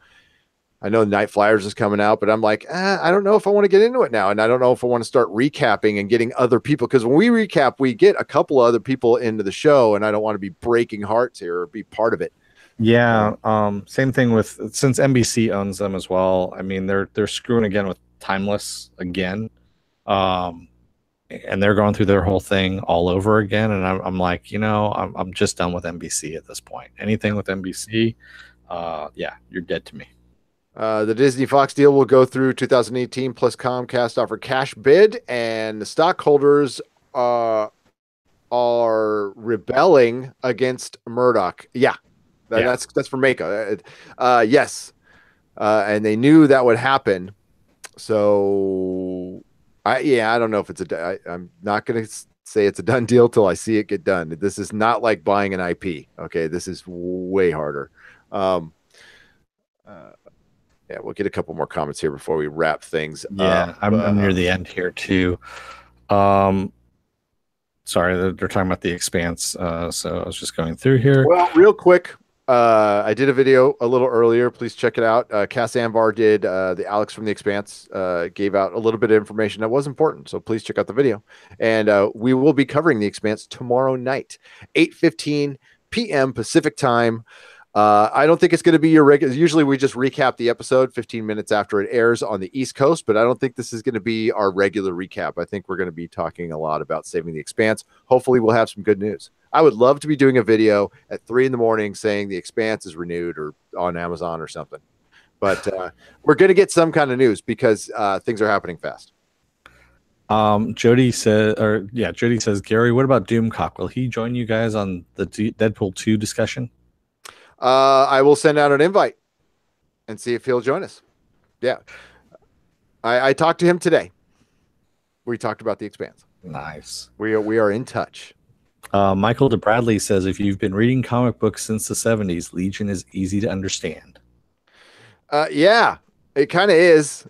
I know Night Flyers is coming out, but I'm like, I don't know if I want to get into it now. And I don't know if I want to start recapping and getting other people. Because when we recap, we get a couple of other people into the show, and I don't want to be breaking hearts here or be part of it. Yeah. Same thing with, since NBC owns them as well. I mean, they're screwing again with Timeless again. And they're going through their whole thing all over again. And I'm like, I'm just done with NBC at this point. Anything with NBC, you're dead to me. The Disney Fox deal will go through 2018, plus Comcast offer cash bid, and the stockholders are rebelling against Murdoch. Yeah, that's for Mako. Yes, and they knew that would happen. So, I don't know if it's I'm not going to say it's a done deal till I see it get done. This is not like buying an IP. Okay, this is way harder. Yeah, we'll get a couple more comments here before we wrap things up. I'm near the end here too. Sorry, they're talking about The Expanse. So I was just going through here. Well, real quick, I did a video a little earlier. Please check it out. Cass Anvar did the Alex from The Expanse, gave out a little bit of information that was important. So please check out the video. And we will be covering The Expanse tomorrow night, 8:15 p.m. Pacific time. I don't think it's going to be your regular. Usually we just recap the episode 15 minutes after it airs on the East Coast, but I don't think this is going to be our regular recap. I think we're going to be talking a lot about Saving the Expanse. Hopefully we'll have some good news. I would love to be doing a video at 3 a.m. saying The Expanse is renewed or on Amazon or something, but we're going to get some kind of news because things are happening fast. Jody says, Gary, what about Doomcock? Will he join you guys on the Deadpool 2 discussion? I will send out an invite and see if he'll join us. Yeah. I talked to him today. We talked about The Expanse. Nice. We are in touch. Michael DeBradley says, if you've been reading comic books since the 70s, Legion is easy to understand. Yeah, it kind of is.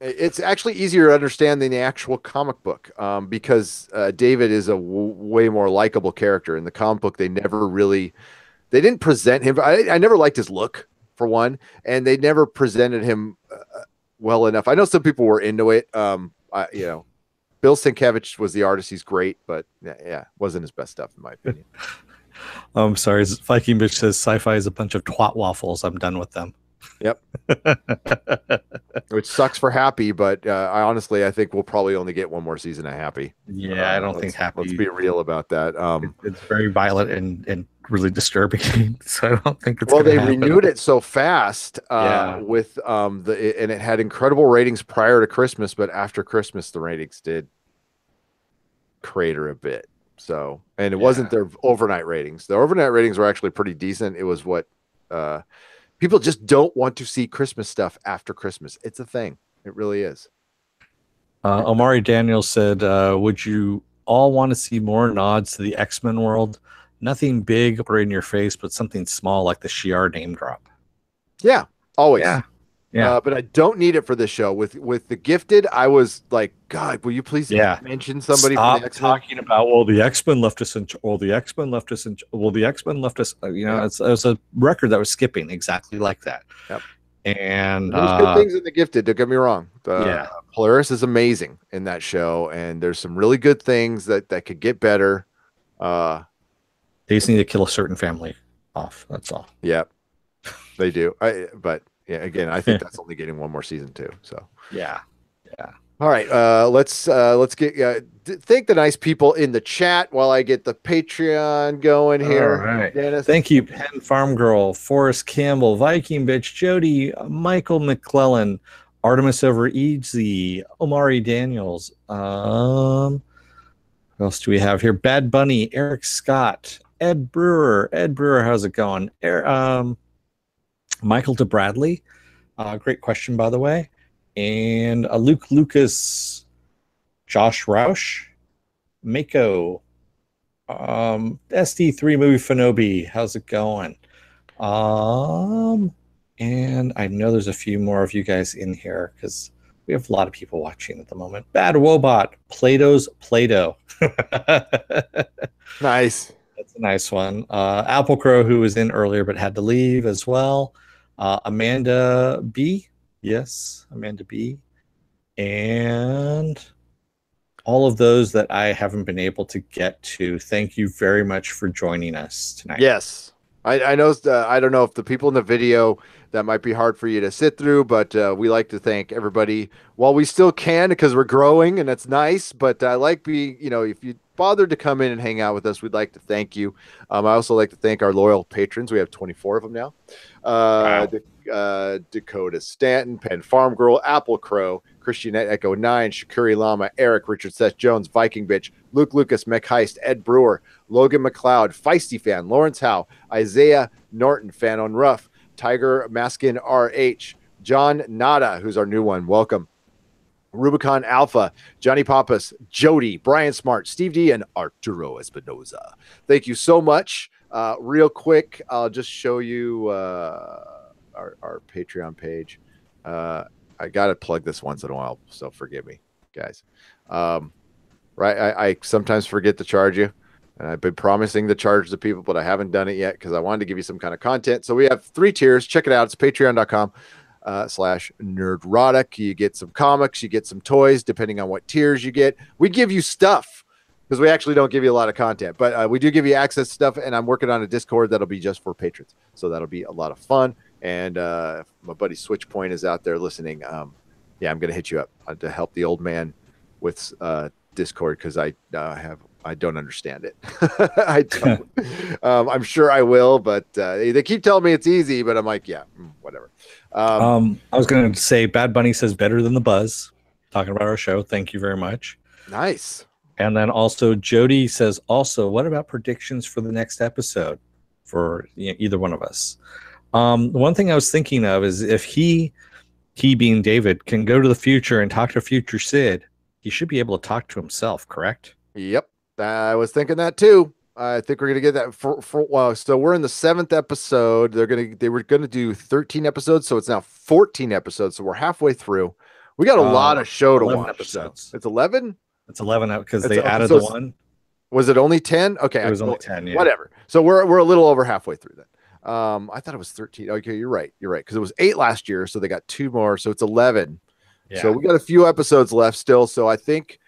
It's actually easier to understand than the actual comic book because David is a way more likable character. In the comic book, they didn't present him. I never liked his look, for one, and they never presented him well enough. I know some people were into it. Bill Sienkiewicz was the artist. He's great, but wasn't his best stuff, in my opinion. I'm sorry. Viking Bitch says sci-fi is a bunch of twat waffles. I'm done with them. Yep. Which sucks for Happy, but I think we'll probably only get one more season of Happy. Yeah, I don't think Happy. Let's be real about that. It's very violent and really disturbing. So I don't think it's. Well, they renewed it so fast with and it had incredible ratings prior to Christmas, but after Christmas the ratings did crater a bit. So, and it wasn't their overnight ratings. The overnight ratings were actually pretty decent. It was what people just don't want to see Christmas stuff after Christmas. It's a thing. It really is. Omari Daniels said, would you all want to see more nods to the X-Men world? Nothing big or in your face, but something small like the Shi'ar name drop. Yeah, always. Yeah. But I don't need it for this show. With the Gifted, I was like, God, will you please mention somebody Stop from the X-Men? talking about, well, the X-Men left us the X-Men left us it's a record that was skipping exactly like that. Yep. And there's good things in The Gifted. Don't get me wrong. yeah, Polaris is amazing in that show, and there's some really good things that could get better. they just need to kill a certain family off. That's all. Yeah, they do. But yeah, again, I think that's only getting one more season too. So Yeah. all right, let's get thank the nice people in the chat while I get the Patreon going here. All right. Dennis. Thank you, Penn Farm Girl, Forrest Campbell, Viking Bitch, Jody, Michael McClellan, Artemis Over Easy, Omari Daniels. What else do we have here? Bad Bunny, Eric Scott, Ed Brewer. Ed Brewer, how's it going? Michael DeBradley. Great question, by the way. And Luke Lucas, Josh Roush, Mako, SD3 Movie Fanobi, how's it going? And I know there's a few more of you guys in here because we have a lot of people watching at the moment. Bad Wobot, Plato's Play-Doh. Nice. That's a nice one. Apple Crow, who was in earlier but had to leave as well. Amanda B. Yes, Amanda B. And all of those that I haven't been able to get to, thank you very much for joining us tonight. Yes. I know. I don't know if the people in the video, that might be hard for you to sit through, but we like to thank everybody while we still can because we're growing and that's nice. But I like if you bothered to come in and hang out with us, we'd like to thank you. I also like to thank our loyal patrons. We have 24 of them now. Wow. Dakota Stanton, Penn Farm Girl, Apple Crow, Christianette Echo 9, Shakuri Lama, Eric, Richard Seth Jones, Viking Bitch, Luke Lucas, Mech Heist, Ed Brewer, Logan McLeod, Feisty Fan, Lawrence Howe, Isaiah Norton, Fan on Rough, Tiger Maskin RH, John Nada, who's our new one. Welcome. Rubicon Alpha, Johnny Pappas, Jody, Brian Smart, Steve D, and Arturo Espinoza. Thank you so much. Real quick, I'll just show you our Patreon page. I got to plug this once in a while, so forgive me, guys. Right, I sometimes forget to charge you, and I've been promising to charge the people, but I haven't done it yet because I wanted to give you some kind of content. So we have 3 tiers. Check it out. It's patreon.com /nerdrotic. You get some comics, you get some toys, depending on what tiers you get. We give you stuff because we actually don't give you a lot of content, but we do give you access to stuff, and I'm working on a Discord that'll be just for patrons. So that'll be a lot of fun. And my buddy Switchpoint is out there listening. Yeah, I'm going to hit you up to help the old man with Discord because I don't understand it. I don't. I'm sure I will, but they keep telling me it's easy, but I'm like, yeah, whatever. I was going to say Bad Bunny says better than the buzz. Talking about our show. Thank you very much. Nice. And then also Jody says also, what about predictions for the next episode for either one of us? The one thing I was thinking of is if he being David can go to the future and talk to future Sid, he should be able to talk to himself, correct? Yep. I was thinking that too. I think we're going to get that for so we're in the 7th episode. They were going to do 13 episodes. So it's now 14 episodes. So we're halfway through. We got a lot of show to watch. Episodes. So it's 11. It's 11 because they added the one. Was it only 10? Okay. It was only 10. Yeah. Whatever. So we're a little over halfway through then. I thought it was 13. Okay. You're right. Because it was 8 last year. So they got 2 more. So it's 11. Yeah. So we got a few episodes left still. So I think,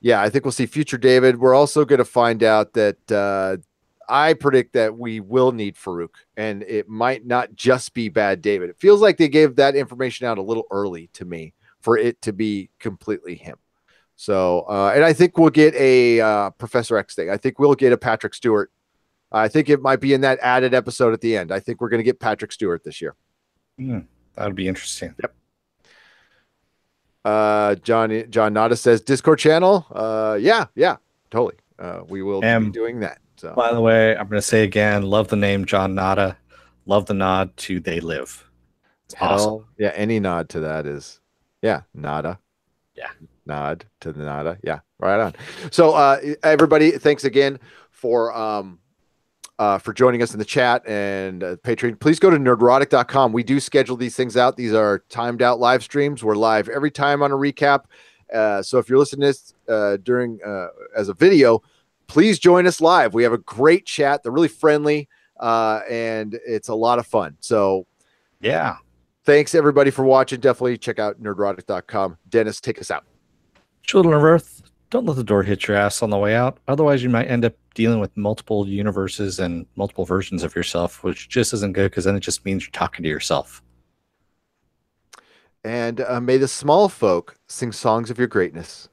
yeah, I think we'll see future David. We're also going to find out that I predict that we will need Farouk, and it might not just be Bad David. It feels like they gave that information out a little early to me for it to be completely him. So, and I think we'll get a Professor X thing. I think we'll get a Patrick Stewart. I think it might be in that added episode at the end. I think we're going to get Patrick Stewart this year. That would be interesting. Yep. John Nada says Discord channel. Yeah, totally. We will be doing that. So. By the way, I'm going to say again, love the name John Nada. Love the nod to They Live. It's awesome. Yeah, any nod to that is, nada. Yeah. Nod to the nada. Yeah, right on. So everybody, thanks again for joining us in the chat and Patreon. Please go to nerdrotic.com. We do schedule these things out. These are timed out live streams. We're live every time on a recap. So if you're listening to this during as a video, please join us live. We have a great chat. They're really friendly. and it's a lot of fun. So Yeah. thanks everybody for watching. Definitely check out nerdrotic.com. Dennis, take us out. Children of Earth, don't let the door hit your ass on the way out. Otherwise, you might end up dealing with multiple universes and multiple versions of yourself, which just isn't good because then it just means you're talking to yourself. And may the small folk sing songs of your greatness.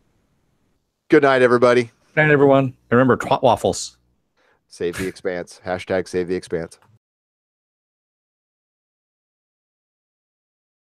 Good night, everybody. Good night, everyone. Remember, twat waffles. Save the expanse. Hashtag save the expanse.